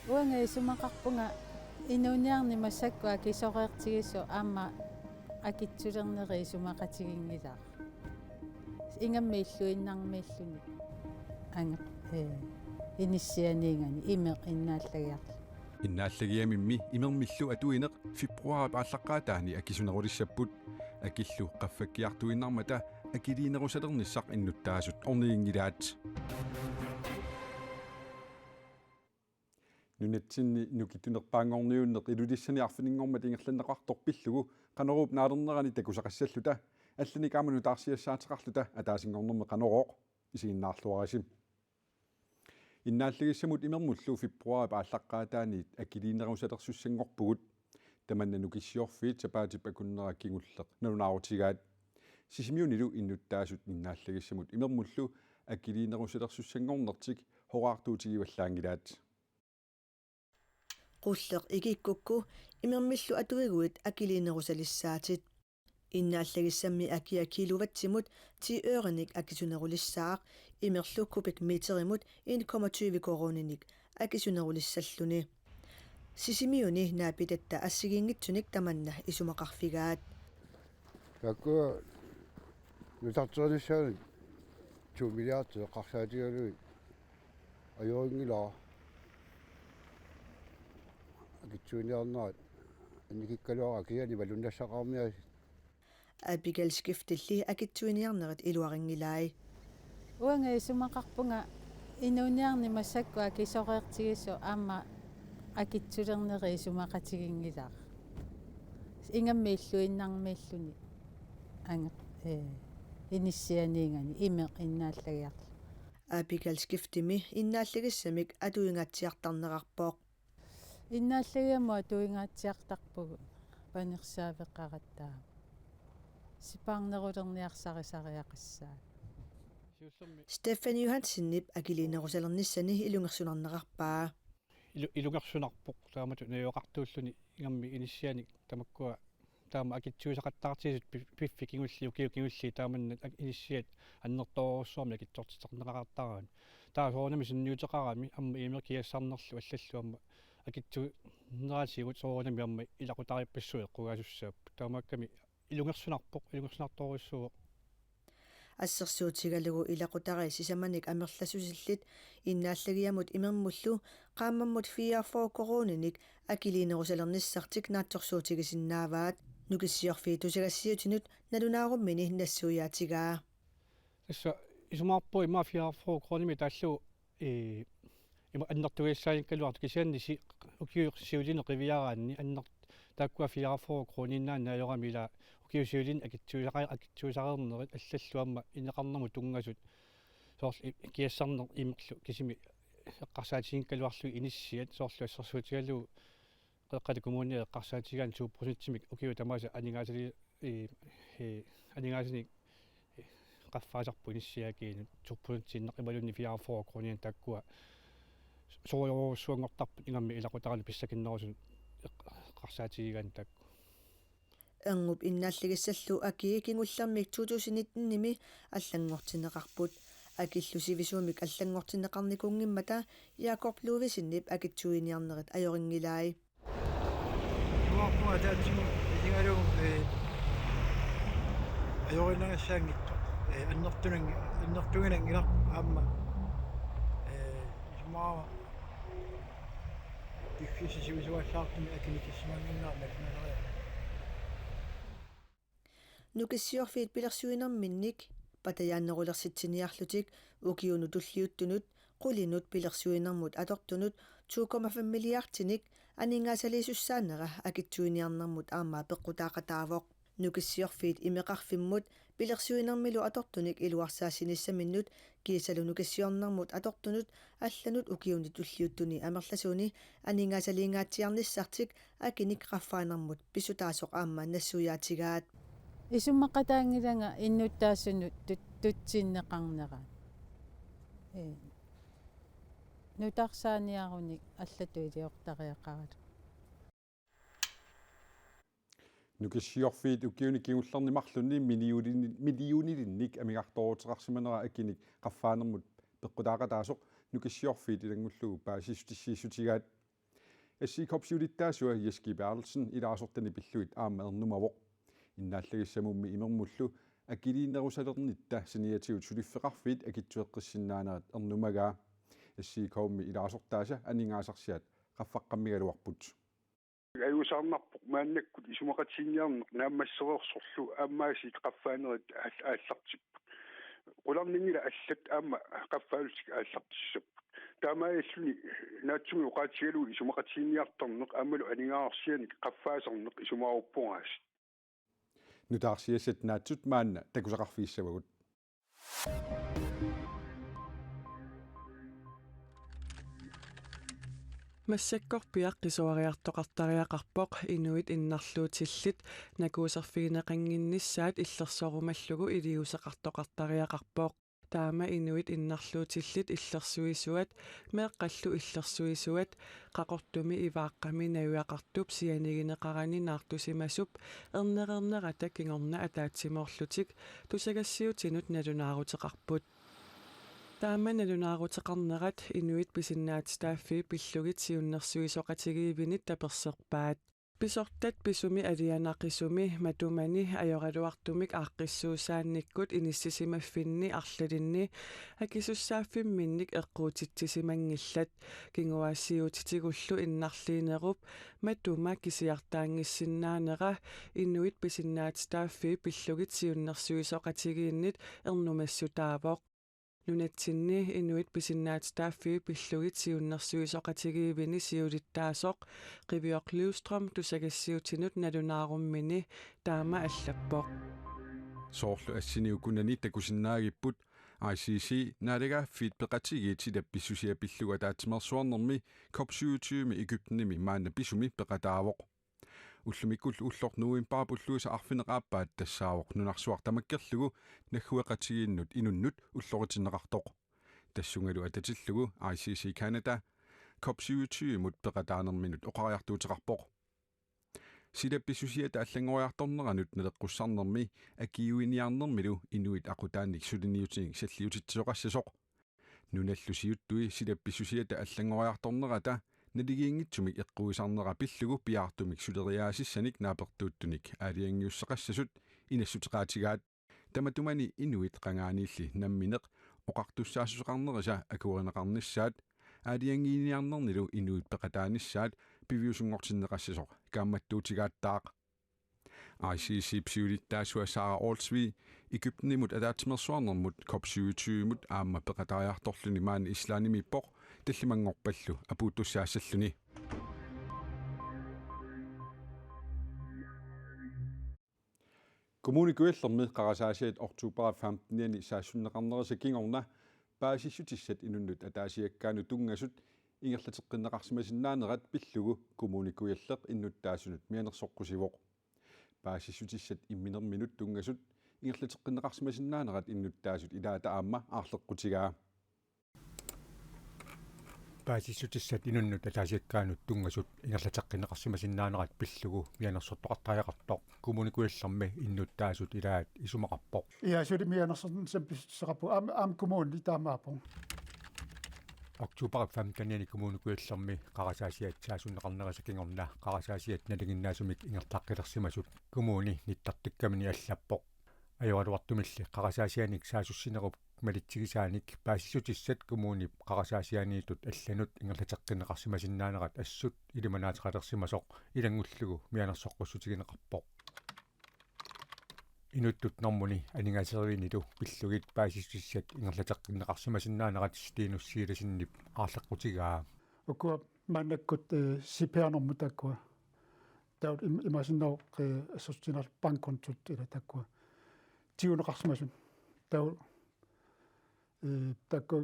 Uanga isumaqarpunga inuniarni massakku akisoqeertigisu aamma akitsulernerri isumaqatiginngilaa ingammiilluinnarmiilluni angeq inissianiingani imeq innaallagiarlu иннааллагиамимми имермиллу атуинеқ фебруари пааллаққаатаани акисунерулиссаппут акиллу qaffakkiartuinnarmata акилиинерусалерниссақ иннуттаасут орниингилаат нунатсинни нукитунерпаангорниуннеқ илулиссаниарфинингорма тингерланнеқарторпиллугу қанеруп наалернерани такусақассаллута алланикааману таарсиассаатеқарлута атаасингорнерме қанерооқ исигиннаарлуарасим иннааллагиссамут имермуллу фебруари пааллаққаатаани акилиинерусалерсуссангорпугут таманна нукиссиорфиит сапаатиппа куннера кигуллеқ налунаарутигаат сисимиунилу иннуттаасут иннааллагиссамут имермуллу акилиинерусалерсуссангорнертик хораартуутигиваллаангилаат qulleq ikikukku imermillu atuiguit akiliinerusalissaatит иннааллагиссамми акиакилуватсимут 10 ørenik akisunerulissаақ имерлу кубик метеримут 1,20 корониник акисунерулиссаллуни сисимиуни наапитатта ассигингитсуник таманна исумақарфигаат такку нутартернissaani 2 миллиард қарсаатигалуи ajorngilaa акитсуниарнаат анникиккалуара киани валуннассақармиа Abigail skiftilli akitsuiniarnerit iluaringilai uanga isumaqarpunga inuniarni massakku akisoqeertigisu aamma akitsulerneri isumaqatiginngilaa ingammiilluinnarmiilluni angeq inissianiingani imeq innaallagiarlu Abigail skiftimi innaalлагissamik atuingatsiartarnerarpooq иннааллагиаму туингааtsiartarpugu панерсаавеққаратаа сипаарнерулерниарсарисариақассаа Stefan Johanssonip akiliinerusалерниссани илунгерсунарнеқарпаа илунгерсунарпоқ таамату наёоқартууллуни ингамми иниссианик тамаккуа таама акитсуисақаттаартисут пиффи кигулли укиукигулли тааманна иниссиат аннерторуссуарми акитсортитарнеқартарaan таа соонами синниутеқарами амма имер киассарнерлу аллаллуамма акитсу нерасигут соонами амма илақутариаппассуи эққугаасуссаап таамаакками илунгерсунарпоқ илунгерсунарторуссуо ассерсуутигалугу илақутари сисаманик амерласусиллит иннааллагиамут имермуллу qaammammut 44 корониник акилиинерусалерниссартик наатсорсуутигисиннааваат нукиссиорфиитусагассиутинут налунааруммини нассуяатигаа тасса исумаарпуи ма 44 кроними тааллу има аннертугиссаанккалуарту кисианниси укиуерсиулине қивиараанни аннер тааккуа 44 крониннаан наайорамила укиусиулин акитсуисақарнерит аллаллуамма инеқарнаму тунгасут соорл киассарнер имерлу кисими эққарсаатигинккалуарлуи иниссиат соорлу ассерсуутигалу қеққали коммуни эққарсаатигаан 2% укиу тамааса анигаасали анигаасани qaffаасарпу иниссиакиин 2% иннеқ ималунни 44 кронин тааккуа соорюруссуангортарпут ингамми илақутарали писсакиннерусун qarsaatigigан tak ангуп иннааллагиссаллу акии кингуллармик 2019-ними аллангортинеқарпут акиллусивисуумик аллангортинеқарникунгиммата Jakob Luvisinnip акитсуиниарнерит ajoriнгилаи нуарпуа таатсиму илингалугу ajorinnagassаангитто аннертугинангилар аама исмаа диффисисивисуаллаартуми акиникиссимангиннаарна киналериа нукиссиорфиит пилерсуинерминник патаяаннерулерситсиниарлутик укиуну туллиуттунут qulинут пилерсуинермут атортунут 2,5 миллиардтиник анингаасалиисуссаанера акитсуиниарнэрмут аамаа пеққутаақатаавоқ нукиссиорфиит имеқарфиммут пилерсуинермилу атортуник илуарсаассиниссаминнут киисалу нукиссиорнэрмут атортунут алланут укиуни туллиуттуни амерласуни анингаасалиингаатсиарниссартик акиник qaffaanermut писутаасоқ аама нассуяатигаат исуммақатаангиланга иннуттаассунут тутсиннеқарнера нутарсааниаруник аллату илиортариақарат нукиссиорфиит укиуни кигуллернимарлунни миллиунилинник амигартоорутерарсиманера акиник qaffaanermut пеққутаақатаасоқ нукиссиорфиит илангуллугу паасистиссиисутигаат ассикорпсиулиттаасуа Jesper Bertelsen илаасортани пиллуит аама ернумавоқ иннааллагиссамумми имермуллу аккилиинерусалернитта синиатигут сулиффеқарфит акитсуэққиссиннаанерат ернумагаа ассикоумми илаасортааса анингаасарсиат qaffaqammigaluarput аюусаарнарпоқ мааннаккут исумақатсинниарнеқ нааммассереерсорлу ааммааси qaffaanerit ааллартиппут qulарнингила аллат аама qaffaalutик ааллартиссаппут таамааллуни наатсуми уqaатигалу исумақатсинниарторнеқ аамалу анингаарсианик qaffаасернеқ исумааруппунгаас нутаарсиассат наатсут маанна такусақарфииссавагут массаккорпиақ қисуариартоқартариақарпоқ инуит иннарлуутиллит накуусерфигинеқангиннissaат иллерсорумаллугу илиусеқартоқартариақарпоқ таама инуит иннарлуутиллит иллерсуисуат меэққаллу иллерсуисуат қақортуми ивааққами наюақартуп сианигинеқарани наартусимасуп ернерернерата кингорна атаатсимоорлутик тусагассиутинут налунаарутеқарпут таама налунаарутеқарнерат инуит писиннаатстааффи пиллугит сиуннерсуисоқатигиивинит таперсерпаат писортат писуми алианақисуми матумани ajorалуартумик ааққиссуусаанниккут иниссисимаффинни арлалинни акисуссааффимминник эққуутитсисимангиллат кингуаассиутитигуллу иннарлиинеруп матума кисиартаангиссиннаанера инуит писиннаатстааффи пиллугит сиуннерсуисоқатигииннит ернумассутаавоқ нунатсинни инуит писиннаатстааффи пиллугит сиуннерсуисоқатигиивини сиулиттаасоқ қивиоқ Livstrøm тусагассиутинут налунааруммини таама аллаппоқ соорлу ассиниукунани такусиннаагиппут ICC налегаффит пеқатигиити тапписсусиа пиллуга таатимерсуарнерми COP27 Egyptenimi маанна писуми пеқатаавоқ уллумиккул уллорнуимпаа пуллуиса арфинеқааппаат тассаавоқ нунарсуар тамаккерлугу наггуэқатигииннут инуннут уллоритиннеқартоқ тассунгалу ататиллугу ICC Canada COP27 мут пеқатаанерминут оқариартуутеқарпоқ силапписсусиата аллангориарторнеранут налеққуссарнерми акиуиниарнермилу инуит ақутаанник сулиниутиник саллиутитсоқассасоқ нуналлусиуттуи силапписсусиата аллангориарторнерата налигиингитсумик эққуисарнера пиллугу пиаартумик сулериаасиссаник наапертуuттуник аалиангиуссеқассасут инассутеқаатигаат таматумани инуит қангаанилли намминеқ оқартуссаасусеқарнериса акуаринеқарниссаат аалиангииниарнернилу инуит пеқатааниссаат пивиусунгортиннеқассасоқ каамматтуутигааттаақ ICC псиулиттаасуа Сара Олсви Egyptenimut атаатимерсуарнермут COP27 мут аама пеқатариарторлуни маани ислаанимиппоқ таллимангорпаллу апууттуссаассаллуни Kommunikuellermi qarasaasit oktober 15 saassunneqarnerisa kingorna paasissutissat inunnut ataasiakkaanu tungasut ingerlateqqinneqarsimasinnaanerat pillugu kommunikuelleq innuttaasunut mianersoqqusivoq paasissutissat imminerminut tungasut ingerlateqqinneqarsimasinnaanerat innuttaasut ilaata aamma aarleqqutigaa paasissutissat inunnut ataasiakkaanut tungasut ingerlateqqinneqarsimasinnaanerat pillugu mianersortoqartariaqartoq kommunikuellermi innuttaasut ilaat isumaqarpoq Ja, så er det mere når sådan på am kommunen taamaapung. Oktober 15 kommunikuellermi qarasaasiat saasunneqarnerisa kingorna qarasaasiat nalinginnaasumik ingertaqqilersimasut kommuni nittartikkamini allappoq ajorluartumilli qarasaasianik saasussinerup malitsigisaanik paasissutissat kommuni qarasaasianiitut allanut ingerlateqqinneqarsimasinnaanerat assut ilimanaatiqalersimasoq ilangullugu mianersoqqussutigинеqarpoq inuttut normuni aningaseriinitu pillugit paasississat ingerlateqqinneqarsimasinnaanerat stiinussiilasinnip aarleqqutigaa Ukua mannakkut sipeanormu takkua. Tau imasinau assustinal bankkontut ila takkua. Tiuneqarsimasun. Tau takku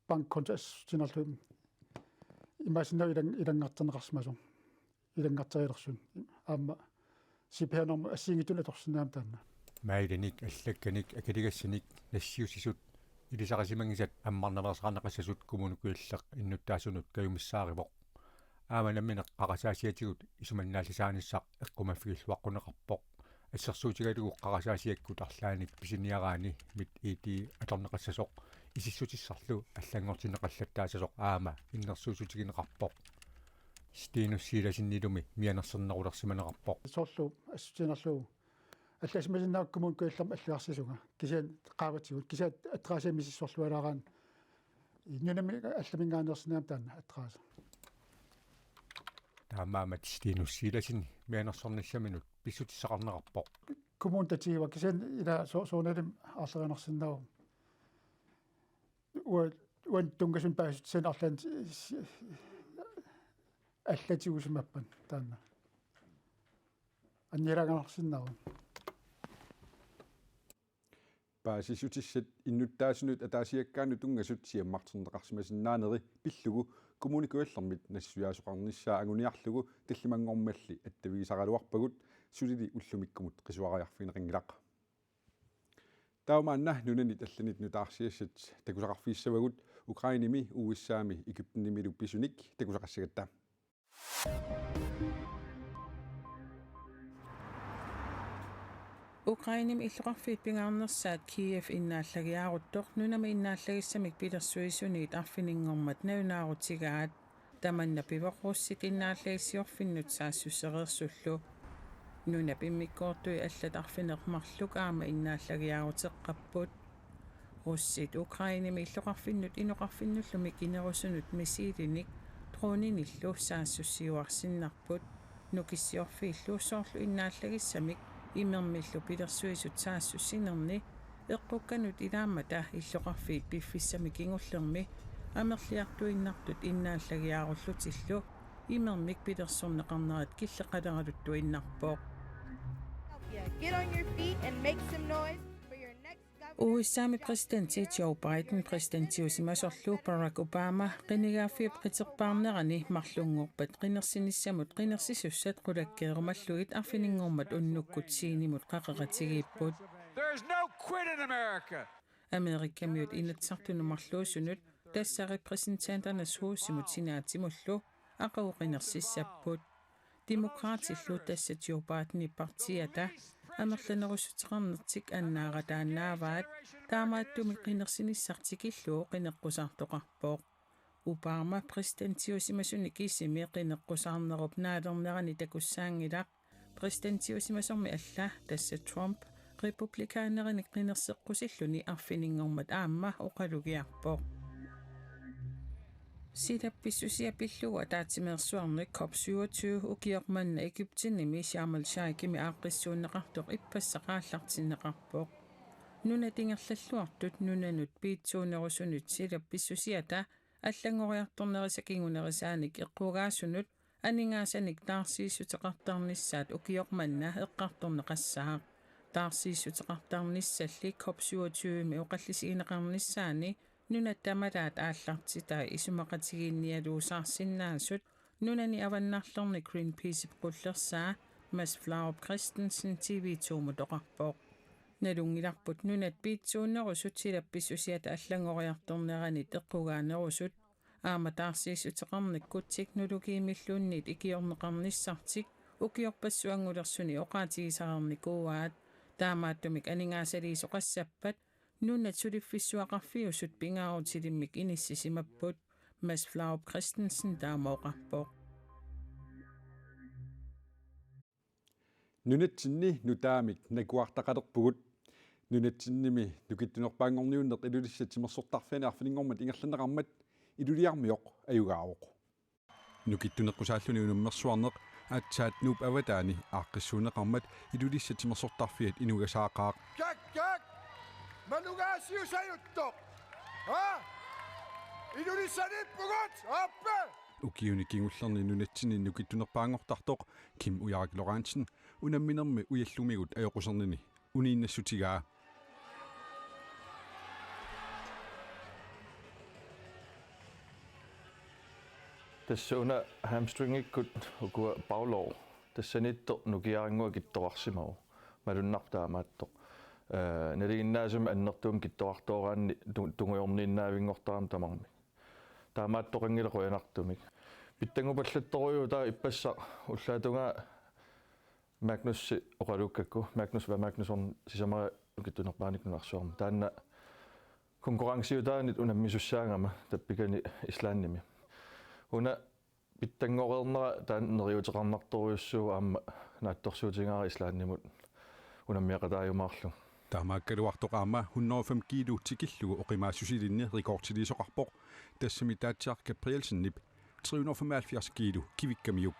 bankkonto assustinal imasinau ilangarterneqarsimasun. Ilangarterilersun. Amma sipeanormu assiingitun atorsinnaam taanna. mailanik allakkanik akaligassanik nassiusisut ilisaqasimangisat ammarnalerasaqarnaqassasut kommunikuelleq innuttaasunut kayumissaarivoq aamanammineq qarasaasiatigut isumannaallisaanissaq eqqumaffigiluaqquneqarpoq ассерсуутигалугу qarasaasiakkut арлааник писиниараани мит ити аторнеқассасоқ исиссутиссарлу аллангортинеқаллаттаасасоқ аама иннерсуусутигинеқарпоқ стиинуссииласиннилуми мианерсернерулерсиманеқарпоқ Soorlu assutinerluu алласмасиннааккумун куиллам аллуарсисунга кисиан qaavатигут кисиат атраасиамисиссорлуалаарaan иннунами алламингаанерсинаам таана атрааса таамаамат стиинуссииласини мианерсорниссаминут писсутиссақарнеқарпоқ коммун татигива кисиан ила сооналим арлеринерсиннау уан тунгасун паасутсин арлан аллатигусимаппан таана аннилаганерсиннау paasisutissat innuttaasunut ataasiakkaanu tungasut siammarterneqarsimasиннаанери пиллугу коммуникуаллэрмит нассуяасоқарнissaa агуниарлугу таллимангормалли аттавигисаралуарпагут сулили уллумиккумут қисуариарфинеқингилақ таумаанна нунанит алланит нутаарсиассат такусақарфииссавагут украиними уиссаами египтеннимилу писуник такусақассагатта Ukrainim иллоқарфиит пингаарнерсаат Киев иннааллагиааруттоқ нунами иннааллагиссамик пилерсуисуниит арфинингормат навунаарутигаат таманна пивоқруссит иннааллагиссиорфиннут саассуссереерсуллу нуна пиммиккоортуи аллат арфинеқмарлук аама иннааллагиаарутеққаппут руссит Украиними иллоқарфиннут иноқарфиннуллуми кинерусунут мисиилиник троониниллу саассуссиуарсиннарпут нукиссиорфииллу соорлу иннааллагиссамик имермиллу пилерсуисут саассуссинерни эққукканут илаамата иллоқарфиит пиффиссами кингуллерми амерлиартуиннартут иннааллагиааруллутиллу имермик пилерсорнеқарнерат киллеқалералутту иннарпоқ Get on your feet and make some noise for your next USA præsident Joe Biden præsidentiusimasorlu Barack Obama qinigaafiip qiterpaarnerani marlungorpat qinersinissamut qinersisussat qulakkeerumalluit arfininngormat unnukkut siinimut qaqeqatigiipput There's no quit in America. Amerikamiut inatsartunumarluusunut tassaripresentaantanas huusimut sinaatimullu aqauqinersissapput Demokraatillu tassat Joe Bideni partiata амерланерусутеқарнертик аннааратаанааваат таамааттуми қинерсиниссартикиллуу қинеққусаартоқарпоқ Обама президентиусимасуни кисими қинеққусаарнеруп наалернерани такуссаангилақ президентиусимасорми алла тасса Трумп републикаанерини қинерсеққусиллуни арфинингормат аама оқалугиарпоқ Силапписсусиапиллуа таатимеерсуарник COP27 укиорманна Египтинними Шарм эль-Шейхими ааққиссууннеқартоқ иппассақааллартиннеқарпоқ нуна тингерллуартут нунанут пиитсуунерусунут силапписсусиата аллангориарторнерисакингунерисааник эққугаасунут анингаасаник таарсииссутеқартарниссаат укиорманна эққарторнеқассаа таарсииссутеқартарниссалли COP27ми оқаллисигинеқарниссаани нунаттамалаат ааллартитай исумақатигиинниалуусаарсиннаасут нунани аваннарлерни Greenpeace qullersaa Mads Flaurup Christensen TV2-мутоқарпоқ налунгиларпут нунат пиитсууннерусут силапписсусиата аллангориарторнеранит эққугаанерусут ааматаарсииссутеқарниккут технологиимиллуунниит икиорнеқарниссартик укиорпассуангулерсуни оқаатигисарерникууаат таамааттумик анингаасалиисоқассаппат нунат сулиффиссуақарфиусут пингаarutilimмик иниссисимаппут Mads Flaurup Christensen таамаоқарпоқ нунатсинни нутаамик накуартақалерпугут нунатсинними нукиттунерпаангорниуннеқ илулиссатимерсортарфани арфинингормат ингерланеқармат илулиармиоқ аюгаавоқ нукиттунеққусааллуни унуммерсуарнеқ аатсаат нуп аватаани ааққиссуунеқармат илулиссатимерсортарфиат инугасаақаақ Manugaasiusajuttoq Ilulissaniippugut appe ukiuni kingullerni nunatsini nukittunerpaangortartoq Kim Ujarik Lorentzen unamminermi ujallumigut ajoqusernini uniinnassutigaa тассуна hamstring-иккут укуа паулоо тассанитто нукиарингуа китторарсимау малуннартаамааттоқ налигиннаасум аннертуум китторартооraanni тунгуйорнииннаавингортарам тамарми таамааттоқангилеқуянартумик питтангупаллатторуйу таа иппасса уллаатунга Magnussi оқалуккакку Magnusорн сисамара укиттунерпааникнунарсуарма таанна конкурренсиутаанит унаммисуссаангама таппикани ислаанними уна питтангорернера таан нериутеқарнарторюссуу аама наатторсуутингара ислааннимут унаммиақатаажумаарлу таамааккалуартоқаама 105 кило тикиллугу оқимаассусилинни рекордтилисоқарпоқ тассами таатсиар Gabrielsenнип 375 кило кивиккамиук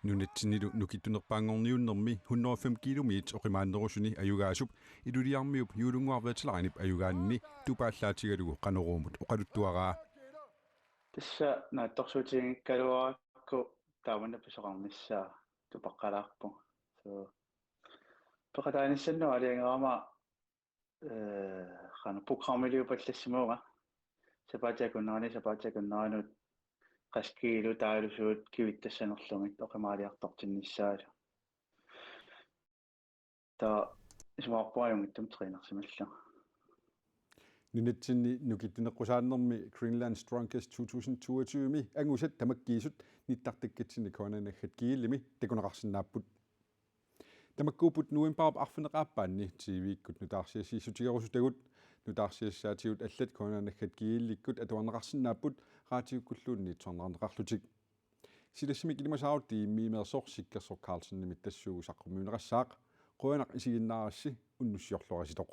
нунатсинилу нукиттунерпаангорниуннэрми 105 километр оқимааннерусуни аюгаасуп илулиармиуп юулунгуарватиларинип аюгаанни тупааллаатигалугу қанеруумут оқалуттуараа тасса наатторсуутигиккалуаракку тааванна писоқарниссаа тупаққалаарпу so пеқатааниссанну алиангерама хана программилиупаллассимуга сапаатиакуннаанут qaskiilu taalusuut kivittassanerlumit oqamaaliartortinnissaala ta ismaarpuajungittum triinersimalla nunatsinni nukittuneqqusaannermi Greenland Strongest 2022 mi angusat tamakkiisut nittartakkatsinni koonanaggat kiillimi takunaqarsinnaapput tamakkuuput nuimparp arfineqaappaanni tiiviikkut nutaarsiassiissutigerusutagut nutaarsiassaatigut allat koonanaggat kiillikkut atuarneqarsinnaapput raatiukkulluunni tornerneqarlutik silassimik ilimasaarut tiimmiimeersoq sikkersoq Carlsen-nimit tassuugu saqqummiuneqassaaq quanaq isiginnaarassi unnussiorlorasitoq